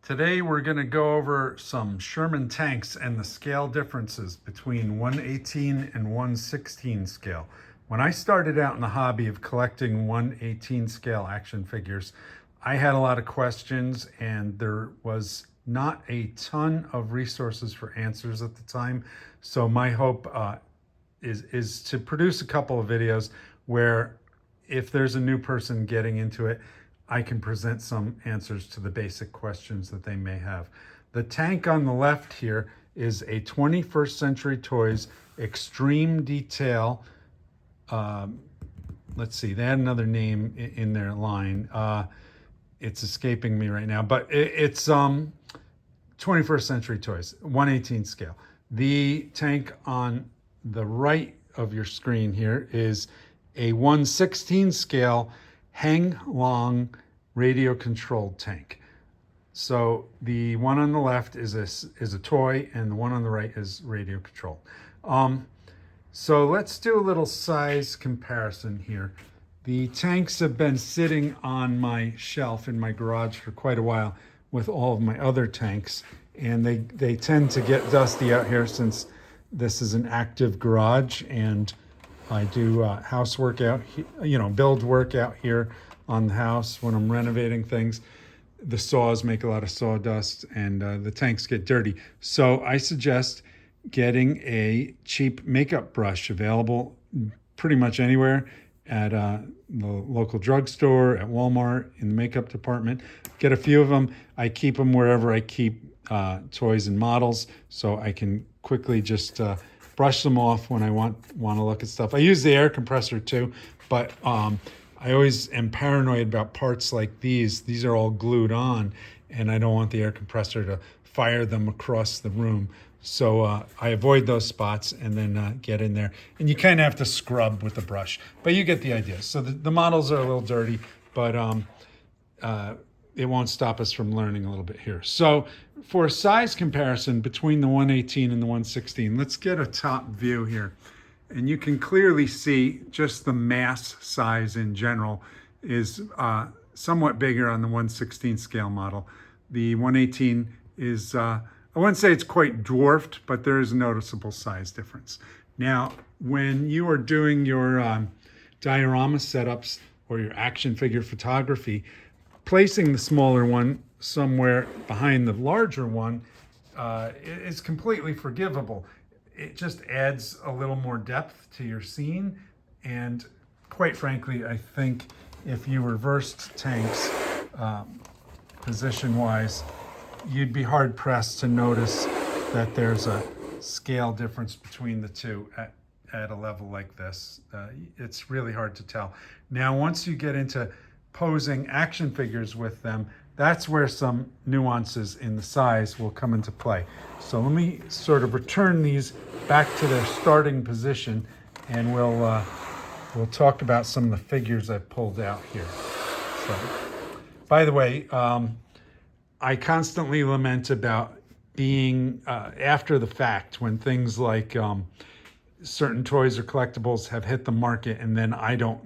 Today we're going to go over some Sherman tanks and the scale differences between 1/18 and 1/16 scale. When I started out in the hobby of collecting 1/18 scale action figures, I had a lot of questions and there was not a ton of resources for answers at the time. So my hope is to produce a couple of videos where if there's a new person getting into it, I can present some answers to the basic questions that they may have. The tank on the left here is a 21st Century Toys Extreme Detail. Let's see, they had another name in their line. It's escaping me right now, but it's 21st Century Toys, 1/18 scale. The tank on the right of your screen here is a 1/16 scale hang long radio controlled tank. So the one on the left is a toy and the one on the right is radio controlled. So let's do a little size comparison here. The tanks have been sitting on my shelf in my garage for quite a while with all of my other tanks, and they tend to get dusty out here since this is an active garage and I do housework out here, build work out here on the house when I'm renovating things. The saws make a lot of sawdust and the tanks get dirty. So I suggest getting a cheap makeup brush available pretty much anywhere at the local drugstore, at Walmart, in the makeup department. Get a few of them. I keep them wherever I keep toys and models, so I can quickly just brush them off when I want to look at stuff. I use the air compressor too, but I always am paranoid about parts like these. These are all glued on, and I don't want the air compressor to fire them across the room. So I avoid those spots and then get in there. And you kind of have to scrub with the brush, but you get the idea. So the models are a little dirty, but it won't stop us from learning a little bit here. So for a size comparison between the 1/18 and the 1/16, let's get a top view here. And you can clearly see just the mass size in general is somewhat bigger on the 1/16 scale model. The 1/18 is, I wouldn't say it's quite dwarfed, but there is a noticeable size difference. Now, when you are doing your diorama setups or your action figure photography, placing the smaller one somewhere behind the larger one is completely forgivable. It just adds a little more depth to your scene. And quite frankly, I think if you reversed tanks position-wise, you'd be hard-pressed to notice that there's a scale difference between the two at a level like this. It's really hard to tell. Now, once you get into posing action figures with them, that's where some nuances in the size will come into play. So let me sort of return these back to their starting position, and we'll talk about some of the figures I pulled out here. So, by the way, I constantly lament about being after the fact when things like certain toys or collectibles have hit the market and then I don't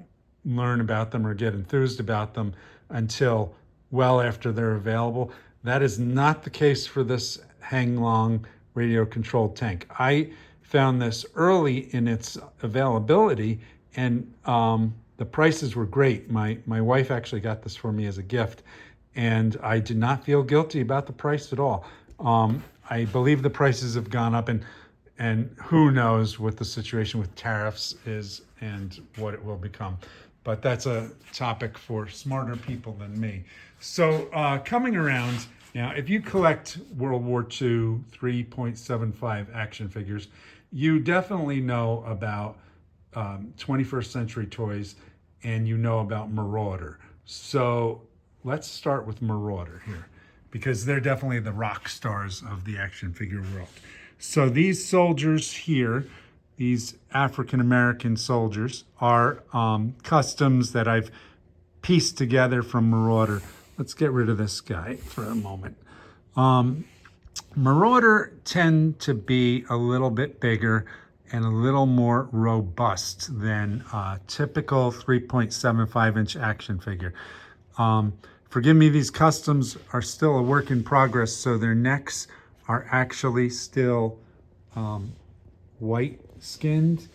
learn about them or get enthused about them until well after they're available. That is not the case for this hang long radio controlled tank. I found this early in its availability, and the prices were great. My wife actually got this for me as a gift, and I did not feel guilty about the price at all. I believe the prices have gone up, and who knows what the situation with tariffs is and what it will become. But that's a topic for smarter people than me. So coming around, now if you collect World War II 3.75 action figures, you definitely know about 21st Century Toys and you know about Marauder. So let's start with Marauder here, because they're definitely the rock stars of the action figure world. So these soldiers here, these African-American soldiers, are customs that I've pieced together from Marauder. Let's get rid of this guy for a moment. Marauder tend to be a little bit bigger and a little more robust than a typical 3.75 inch action figure. Forgive me, these customs are still a work in progress, so their necks are actually still white skinned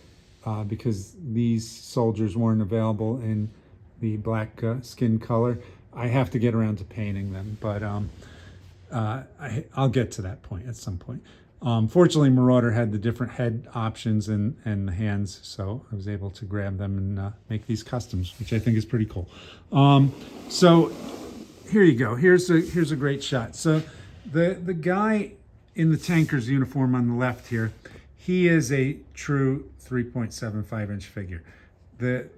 because these soldiers weren't available in the black skin color. I have to get around to painting them, but I'll get to that point at some point. Fortunately, Marauder had the different head options and the hands, so I was able to grab them and make these customs, which I think is pretty cool. So here you go. Here's a great shot. So the guy in the tanker's uniform on the left here, he is a true 3.75 inch figure. The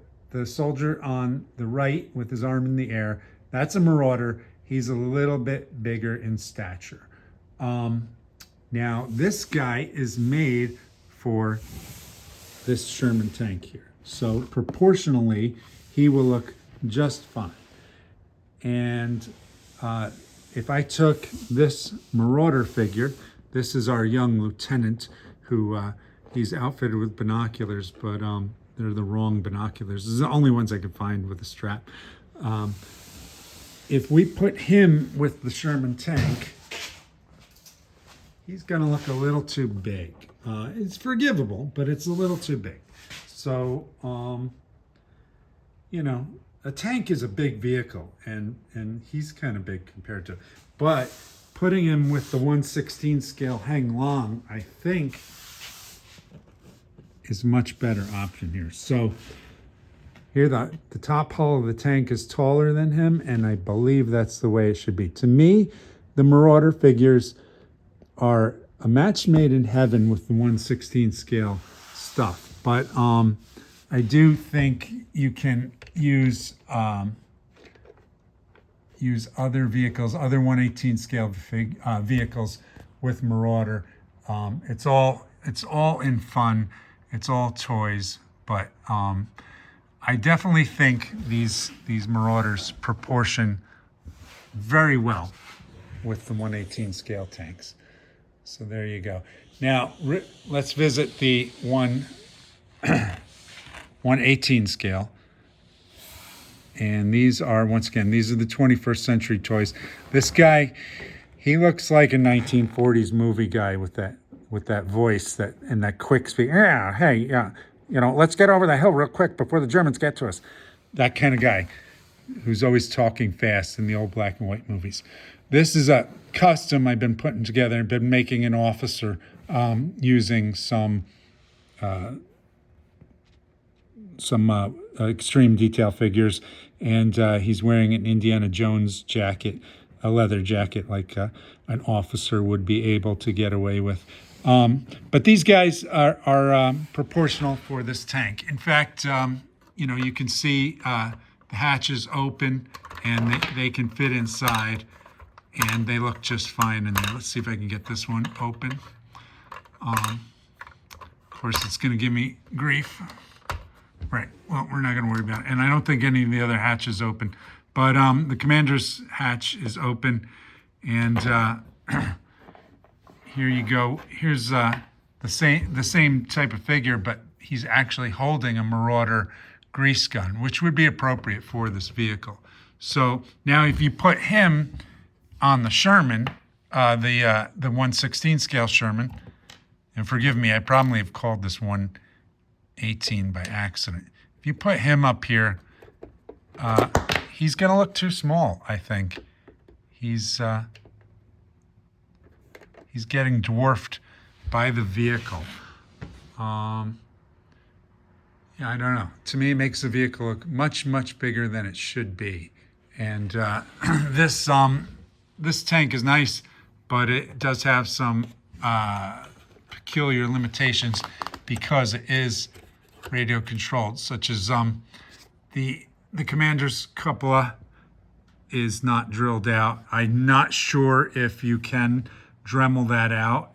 soldier on the right with his arm in the air, that's a Marauder. He's a little bit bigger in stature. Now, this guy is made for this Sherman tank here. So proportionally, he will look just fine. And if I took this Marauder figure, this is our young lieutenant who he's outfitted with binoculars, but they're the wrong binoculars. These are the only ones I could find with a strap. If we put him with the Sherman tank, he's gonna look a little too big. It's forgivable, but it's a little too big. So, you know, a tank is a big vehicle, and he's kind of big compared to, but putting him with the 1/16 scale Hang Long, I think, is a much better option here. So here, the top hull of the tank is taller than him, and I believe that's the way it should be. To me, the Marauder figures are a match made in heaven with the 1/16 scale stuff. But I do think you can use other vehicles, other 1/18 scale vehicles with Marauder. It's all in fun. It's all toys, but I definitely think these Marauders proportion very well with the 1/18 scale tanks. So there you go. Now let's visit the 1/18 scale. And these are, once again, these are the 21st century toys. This guy, he looks like a 1940s movie guy with that voice and that quick speak. Yeah, hey, yeah, you know, let's get over the hill real quick before the Germans get to us. That kind of guy who's always talking fast in the old black and white movies. This is a custom I've been putting together. I've been making an officer using some extreme detail figures, and he's wearing an Indiana Jones jacket, a leather jacket like an officer would be able to get away with. But these guys are proportional for this tank. In fact, you know, you can see the hatches open and they can fit inside, and they look just fine in there. Let's see if I can get this one open. Of course, it's going to give me grief. Right, well, we're not going to worry about it. And I don't think any of the other hatches open. But the commander's hatch is open. And here you go. Here's the same type of figure, but he's actually holding a Marauder grease gun, which would be appropriate for this vehicle. So now if you put him on the Sherman, the 1/16 scale Sherman, and forgive me, I probably have called this 1/18 by accident. If you put him up here, he's going to look too small, I think. He's getting dwarfed by the vehicle. Yeah, I don't know. To me, it makes the vehicle look much, much bigger than it should be. And this tank is nice, but it does have some peculiar limitations because it is radio controlled, such as the commander's cupola is not drilled out. I'm not sure if you can Dremel that out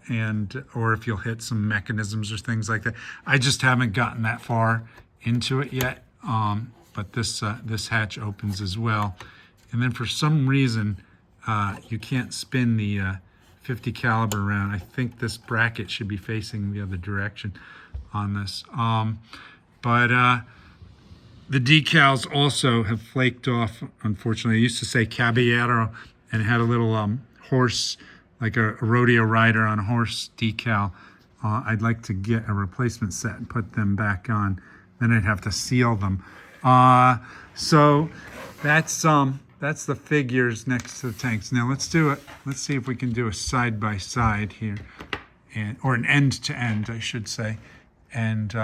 or if you'll hit some mechanisms or things like that. I just haven't gotten that far into it yet. But this hatch opens as well. And then for some reason, you can't spin the 50 caliber around. I think this bracket should be facing the other direction on this. But The decals also have flaked off, unfortunately. I used to say Caballero, and it had a little horse, like a rodeo rider on a horse decal. I'd like to get a replacement set and put them back on. Then I'd have to seal them. So that's the figures next to the tanks. Now let's do it. Let's see if we can do a side by side here, or an end to end, I should say, and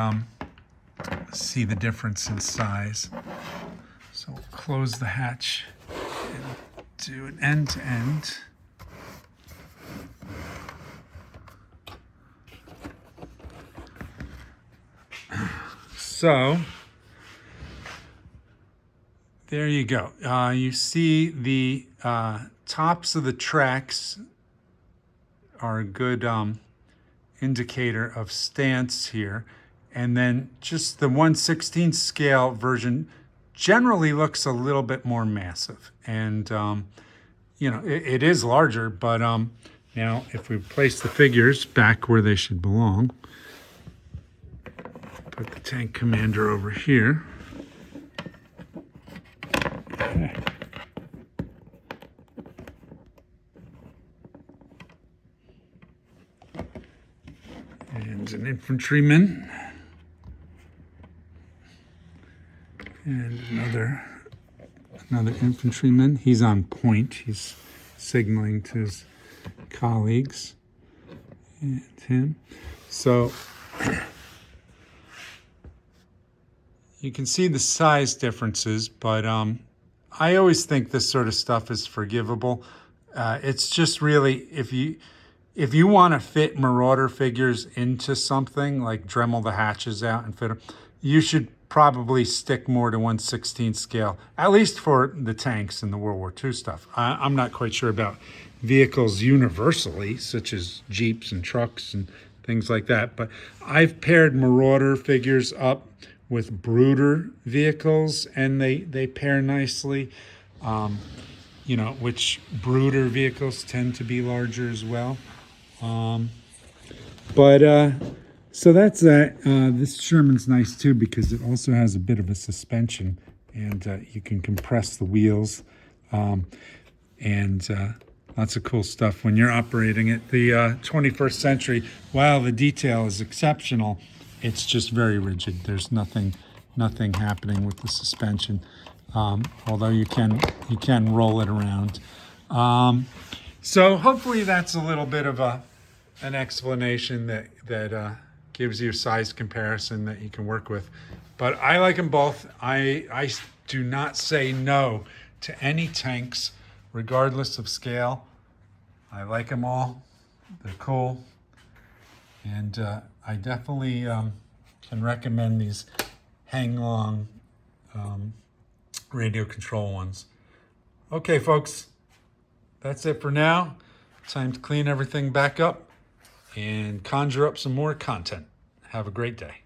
see the difference in size. So we'll close the hatch and do an end to end. So there you go. You see the tops of the tracks are a good indicator of stance here. And then just the 1/16 scale version generally looks a little bit more massive. And, it is larger, but now if we place the figures back where they should belong, put the tank commander over here. Okay. And an infantryman. And another infantryman. He's on point. He's signaling to his colleagues and him. So you can see the size differences, but I always think this sort of stuff is forgivable. It's just really, if you want to fit Marauder figures into something, like Dremel the hatches out and fit them, you should probably stick more to 1/16 scale, at least for the tanks and the World War II stuff. I'm not quite sure about vehicles universally, such as Jeeps and trucks and things like that, but I've paired Marauder figures up with Brooder vehicles, and they pair nicely, which Brooder vehicles tend to be larger as well. So that's that. This Sherman's nice too because it also has a bit of a suspension, and you can compress the wheels, and lots of cool stuff when you're operating it. The 21st century, while the detail is exceptional, it's just very rigid. There's nothing happening with the suspension, although you can roll it around. So hopefully that's a little bit of an explanation that gives you a size comparison that you can work with. But I like them both. I do not say no to any tanks, regardless of scale. I like them all. They're cool. And I definitely can recommend these hang-long radio control ones. Okay, folks, that's it for now. Time to clean everything back up and conjure up some more content. Have a great day.